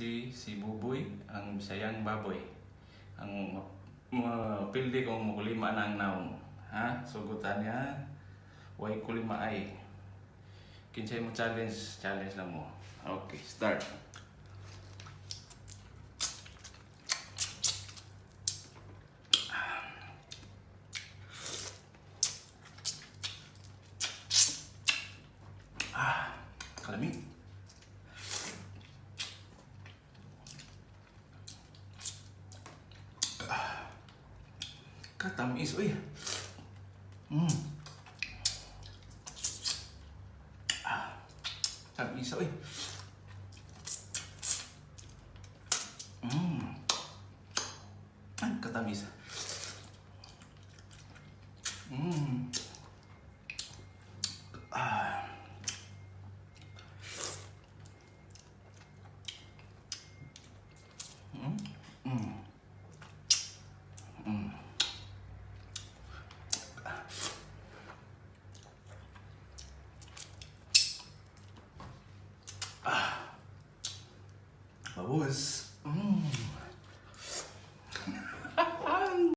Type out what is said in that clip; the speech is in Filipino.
si Buboy, ang Bisayang baboy. Ang pildi kong kulima na ang naong. Ha? Sugutan niya, way kulima ay. Kinsay mo challenge lang mo. Okay, start. Kalamig. Katamis, uy. Tamis, uy. Ay, katamis. Bagus.